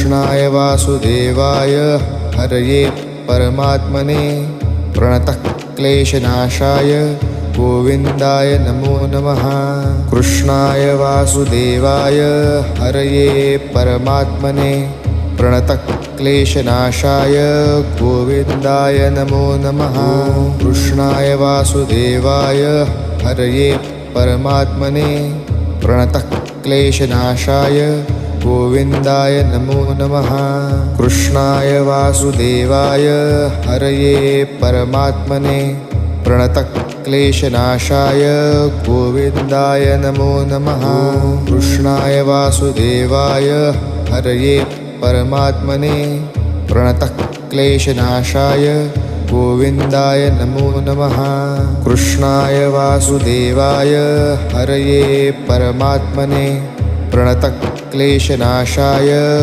कृष्णाय वासुदेवाय हरये परमात्मने प्रणतः क्लेशनाशाय गोविन्दाय नमो नमः। कृष्णाय वासुदेवाय हरये परमात्मने प्रणतः क्लेशनाशाय गोविन्दाय नमो नमः। कृष्णाय वासुदेवाय हरये परमात्मने प्रणतः क्लेशनाशाय गोविन्दाय नमो नमः। कृष्णाय वासुदेवाय हरये परमात्मने प्रणतः क्लेशनाशाय गोविन्दाय नमो नमः। कृष्णाय वासुदेवाय हरये परमात्मने प्रणतः क्लेशनाशाय गोविन्दाय नमो नमः। कृष्णाय वासुदेवाय हरये परमात्मने प्रणतः क्लेशनाशाय